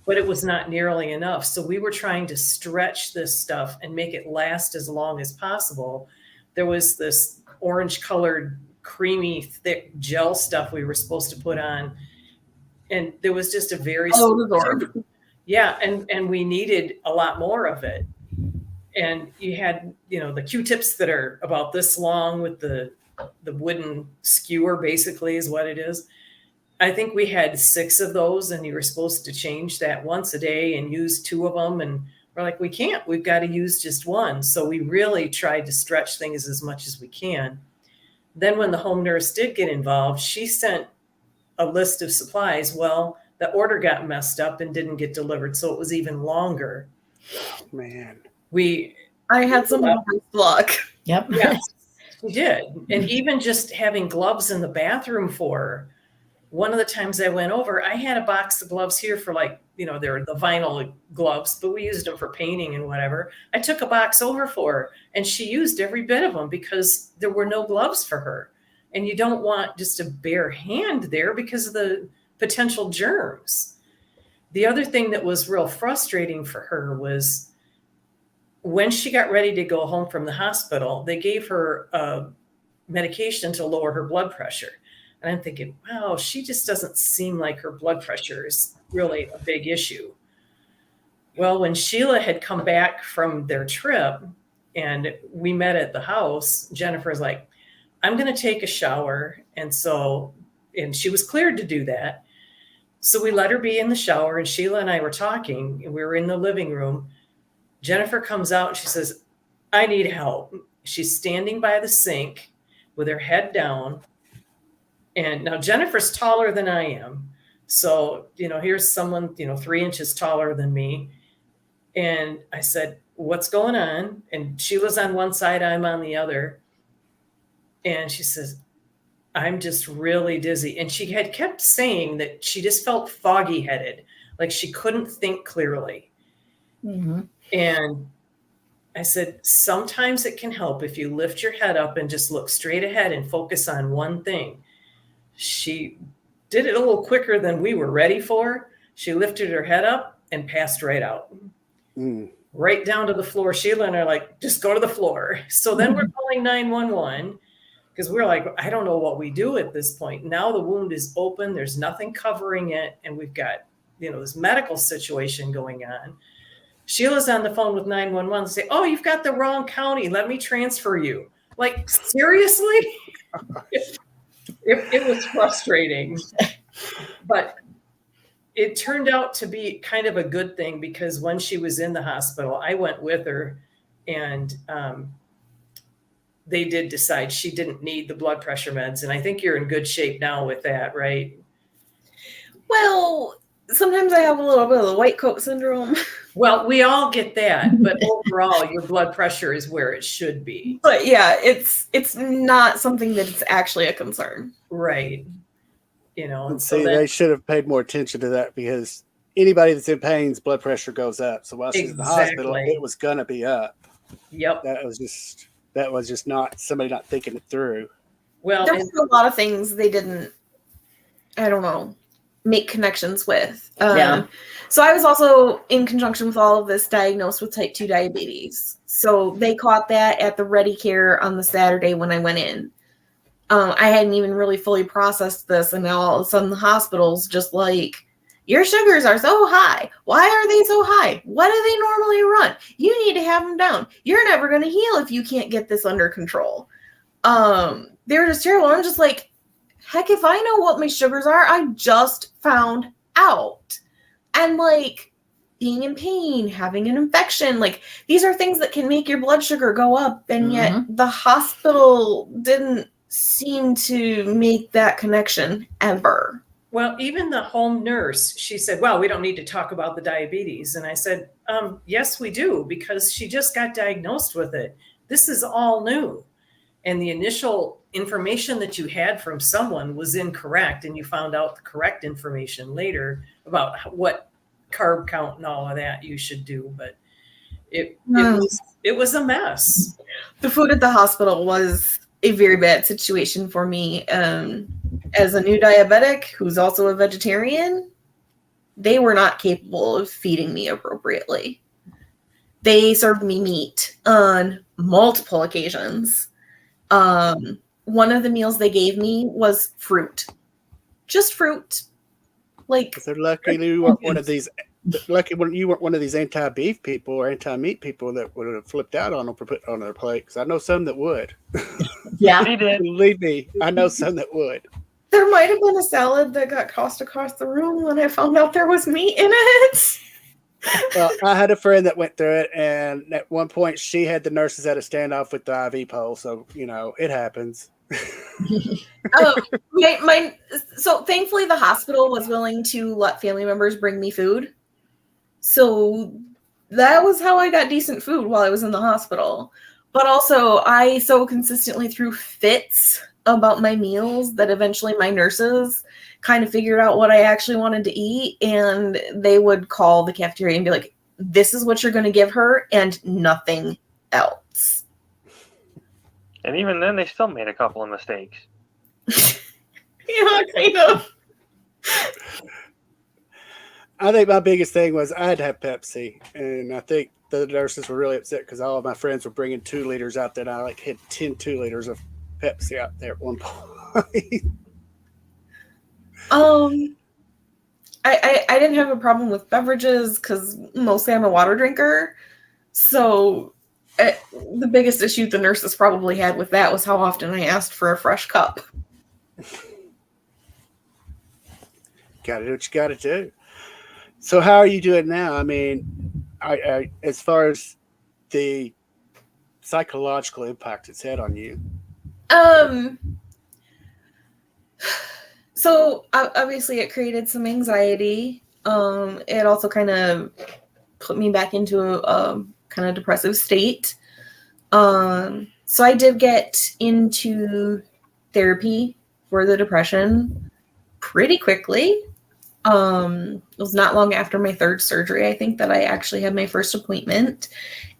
but it was not nearly enough. So we were trying to stretch this stuff and make it last as long as possible. There was this orange colored, creamy, thick gel stuff we were supposed to put on. And there was just a very yeah, and we needed a lot more of it. And you had, the Q-tips that are about this long with the wooden skewer, basically, is what it is. I think we had 6 of those, and you were supposed to change that once a day and use 2 of them. And we're like, we can't. We've got to use just 1. So we really tried to stretch things as much as we can. Then when the home nurse did get involved, she sent a list of supplies. Well, the order got messed up and didn't get delivered, so it was even longer. Man. I had some luck. Yep. Yes, we did. And even just having gloves in the bathroom for her. One of the times I went over, I had a box of gloves here for they're the vinyl gloves, but we used them for painting and whatever. I took a box over for her, and she used every bit of them because there were no gloves for her. And you don't want just a bare hand there because of the potential germs. The other thing that was real frustrating for her was when she got ready to go home from the hospital, they gave her medication to lower her blood pressure. And I'm thinking, wow, she just doesn't seem like her blood pressure is really a big issue. Well, when Sheila had come back from their trip and we met at the house, Jennifer's like, I'm going to take a shower. And she was cleared to do that. So we let her be in the shower, and Sheila and I were talking, and we were in the living room. Jennifer comes out and she says, I need help. She's standing by the sink with her head down. And now Jennifer's taller than I am. So, here's someone, 3 inches taller than me. And I said, what's going on? And Sheila's on one side, I'm on the other. And she says, I'm just really dizzy. And she had kept saying that she just felt foggy headed, like she couldn't think clearly. Mm-hmm. And I said, sometimes it can help if you lift your head up and just look straight ahead and focus on one thing. She did it a little quicker than we were ready for. She lifted her head up and passed right out. Right down to the floor. Sheila and I are like, just go to the floor. So then we're calling 911 because we're like, I don't know what we do at this point. Now the wound is open. There's nothing covering it. And we've got, this medical situation going on. Sheila's on the phone with 911 say, oh, you've got the wrong county. Let me transfer you. Like, seriously? It was frustrating. But it turned out to be kind of a good thing because when she was in the hospital, I went with her, and they did decide she didn't need the blood pressure meds. And I think you're in good shape now with that, right? Well, sometimes I have a little bit of the white coat syndrome. Well, we all get that, but overall, your blood pressure is where it should be. But yeah, it's not something that's actually a concern. Right. And see, they should have paid more attention to that because anybody that's in pain's blood pressure goes up. So while she's in the hospital, it was going to be up. Yep. That was just not somebody not thinking it through. Well, there were a lot of things they didn't, I don't know, make connections with. So I was also, in conjunction with all of this, diagnosed with type 2 diabetes. So they caught that at the Ready Care on the Saturday when I went in. I hadn't even really fully processed this, and now all of a sudden the hospital's just like, your sugars are so high. Why are they so high? What do they normally run? You need to have them down. You're never going to heal if you can't get this under control. They're just terrible. I'm just like, heck, if I know what my sugars are, I just found out. And like being in pain, having an infection, like these are things that can make your blood sugar go up. And yet the hospital didn't seem to make that connection ever. Well, even the home nurse, she said, well, we don't need to talk about the diabetes. And I said, yes, we do, because she just got diagnosed with it. This is all new. And the initial information that you had from someone was incorrect. And you found out the correct information later about what carb count and all of that you should do. But it was a mess. The food at the hospital was a very bad situation for me. As a new diabetic who's also a vegetarian, they were not capable of feeding me appropriately. They served me meat on multiple occasions. One of the meals they gave me was fruit. Just fruit. Like, they're lucky you weren't one of these. Lucky when you weren't one of these anti-beef people or anti-meat people that would have flipped out on them for putting on their plate. Because I know some that would. Yeah, He did. Believe me, I know some that would. there might have been a salad that got tossed across the room when I found out there was meat in it. Well, I had a friend that went through it, and at one point she had the nurses at a standoff with the IV pole. So it happens. So thankfully the hospital was willing to let family members bring me food. So that was how I got decent food while I was in the hospital. But also I so consistently threw fits about my meals that eventually my nurses kind of figured out what I actually wanted to eat, and they would call the cafeteria and be like, this is what you're going to give her and nothing else. And even then, they still made a couple of mistakes. Yeah, kind of. I think my biggest thing was I had to have Pepsi, and I think the nurses were really upset because all of my friends were bringing 2 liters out there, and I had 2 liters of Pepsi out there at one point. I didn't have a problem with beverages because mostly I'm a water drinker. So the biggest issue the nurses probably had with that was how often I asked for a fresh cup. Got to do what you got to do. So how are you doing now? I mean, I as far as the psychological impact it's had on you. So obviously it created some anxiety. It also kind of put me back into a kind of depressive state. So I did get into therapy for the depression pretty quickly. It was not long after my third surgery, I think, that I actually had my first appointment.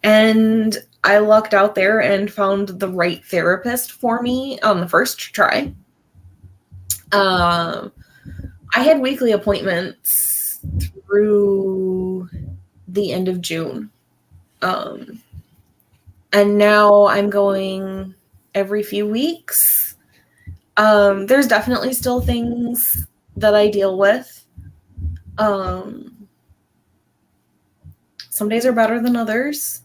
And I lucked out there and found the right therapist for me on the first try. I had weekly appointments through the end of June. And now I'm going every few weeks. There's definitely still things that I deal with. Some days are better than others.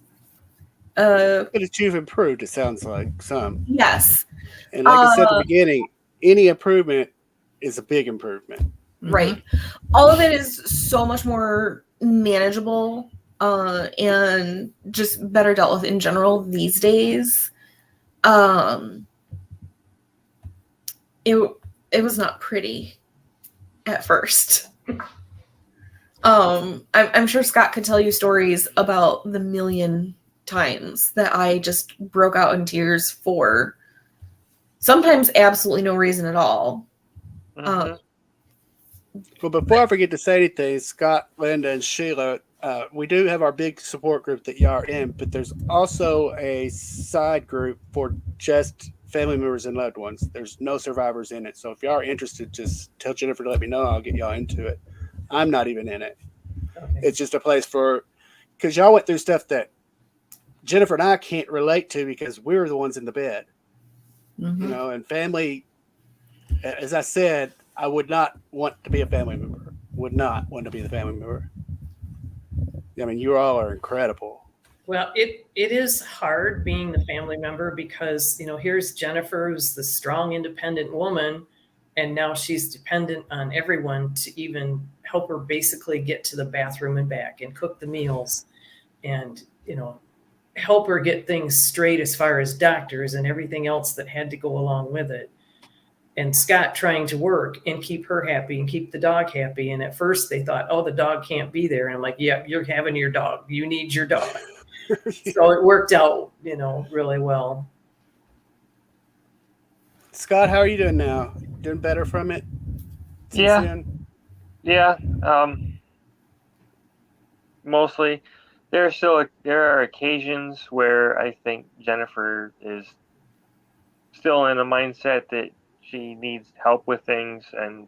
But you've improved, it sounds like some. Yes. And like I said at the beginning, any improvement is a big improvement. Right. All of it is so much more manageable and just better dealt with in general these days. It was not pretty at first. I'm sure Scott could tell you stories about the million times that I just broke out in tears for sometimes absolutely no reason at all. Well, before I forget to say anything, Scott, Linda, and Sheila, we do have our big support group that y'all are in, but there's also a side group for just family members and loved ones. There's no survivors in it. So if y'all are interested, just tell Jennifer to let me know. I'll get y'all into it. I'm not even in it. Okay. It's just a place for, because y'all went through stuff that Jennifer and I can't relate to because we're the ones in the bed. Mm-hmm. You know, and family, as I said, I would not want to be a family member. Would not want to be the family member. I mean, you all are incredible. Well, it is hard being the family member because, you know, here's Jennifer, who's the strong, independent woman, and now she's dependent on everyone to even help her basically get to the bathroom and back and cook the meals and, you know, help her get things straight as far as doctors and everything else that had to go along with it. And Scott trying to work and keep her happy and keep the dog happy. And at first they thought, oh, the dog can't be there. And I'm like, yeah, you're having your dog. You need your dog. So it worked out, you know, really well. Scott, how are you doing now? Doing better from it? Yeah. Then? Yeah. Mostly. There are occasions where I think Jennifer is still in a mindset that she needs help with things, and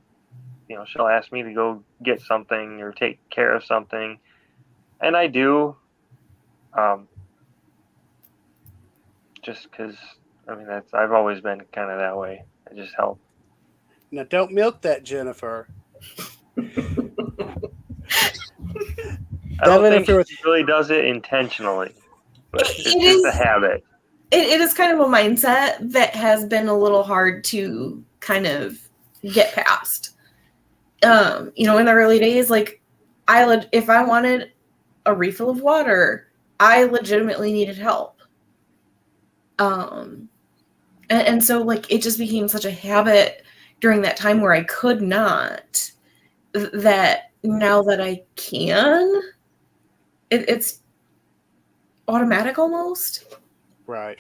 you know, she'll ask me to go get something or take care of something, and I do. Just because, I mean, I've always been kind of that way. I just help. Now, don't milk that, Jennifer. I don't think she really does it intentionally, but it's just a habit. It is kind of a mindset that has been a little hard to kind of get past. You know, in the early days, like if I wanted a refill of water, I legitimately needed help. And so like it just became such a habit during that time where I could not, that now that I can, it's automatic almost. Right.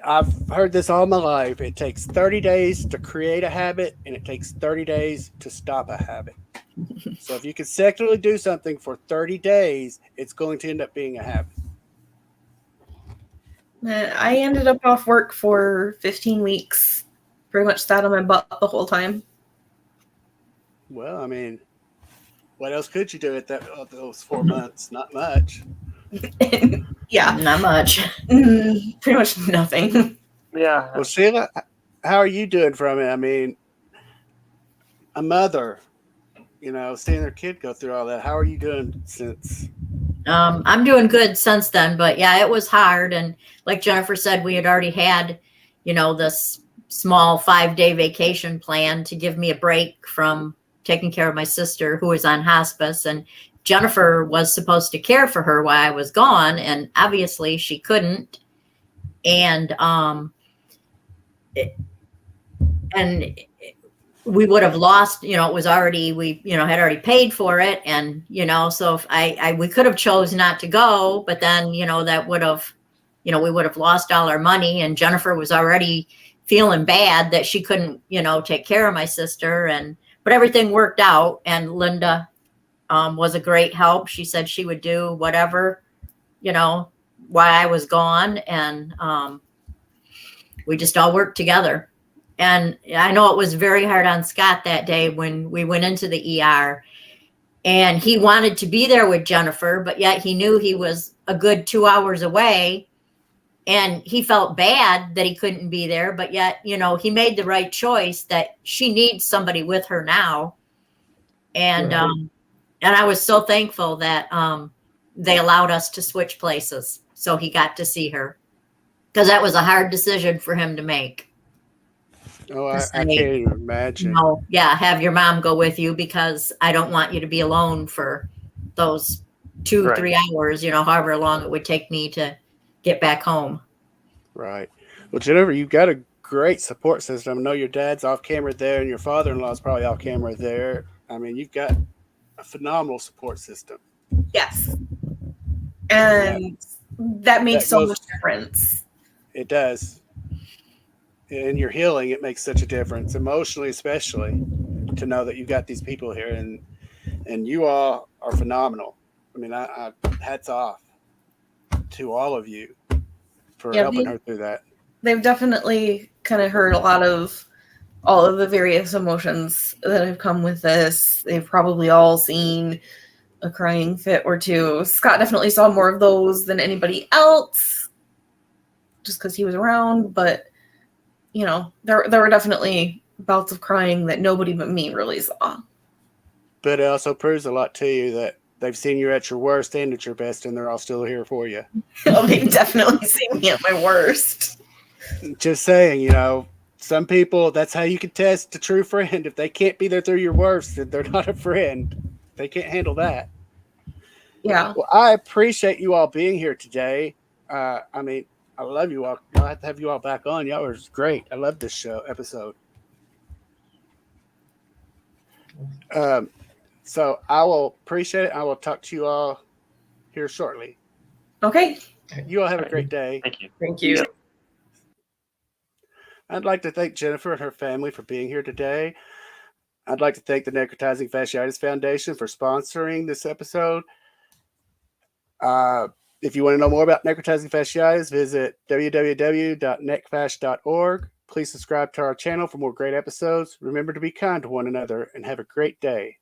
I've heard this all my life. It takes 30 days to create a habit, and it takes 30 days to stop a habit. So if you consecutively do something for 30 days, it's going to end up being a habit. I ended up off work for 15 weeks. Pretty much sat on my butt the whole time. Well, I mean, what else could you do at those 4 months? Not much. And, yeah, Not much. pretty much nothing. Yeah. Well, Sheila, how are you doing from it? I mean, a mother, seeing their kid go through all that. How are you doing since? I'm doing good since then, but yeah, it was hard. And like Jennifer said, we had already had, this small 5-day vacation plan to give me a break from taking care of my sister who was on hospice. And Jennifer was supposed to care for her while I was gone, and obviously she couldn't. And we would have lost, it was already, we, had already paid for it. And, so if we could have chose not to go, but then, that would have, we would have lost all our money. And Jennifer was already feeling bad that she couldn't, take care of my sister. But everything worked out. And Linda was a great help. She said she would do whatever, while I was gone. And we just all worked together. And I know it was very hard on Scott that day when we went into the ER, and he wanted to be there with Jennifer, but yet he knew he was a good 2 hours away, and he felt bad that he couldn't be there, but yet, he made the right choice that she needs somebody with her now. And, Right. And I was so thankful that, they allowed us to switch places so he got to see her, because that was a hard decision for him to make. Oh, I can't even imagine. Have your mom go with you, because I don't want you to be alone for those 2-3 hours, however long it would take me to get back home. Right. Well, Jennifer, you've got a great support system. I know your dad's off camera there, and your father-in-law is probably off camera there. I mean, you've got a phenomenal support system. Yes. And that makes so much difference. It does. In your healing, it makes such a difference, emotionally especially, to know that you've got these people here, and you all are phenomenal. I mean, I hats off to all of you for helping her through that. They've definitely kind of heard a lot of all of the various emotions that have come with this. They've probably all seen a crying fit or two. Scott definitely saw more of those than anybody else, just because he was around, but there were definitely bouts of crying that nobody but me really saw. But it also proves a lot to you that they've seen you at your worst and at your best, and they're all still here for you. Oh, they've definitely seen me at my worst. Just saying, some people, that's how you can test a true friend. If they can't be there through your worst, then they're not a friend. They can't handle that. Yeah. Well, I appreciate you all being here today. I love you all. I'll have to have you all back on. Y'all were great. I love this episode. So I will appreciate it. I will talk to you all here shortly. Okay. You all have a great day. Thank you. Thank you. I'd like to thank Jennifer and her family for being here today. I'd like to thank the Necrotizing Fasciitis Foundation for sponsoring this episode. If you want to know more about necrotizing fasciitis, visit www.necfash.org. Please subscribe to our channel for more great episodes. Remember to be kind to one another and have a great day.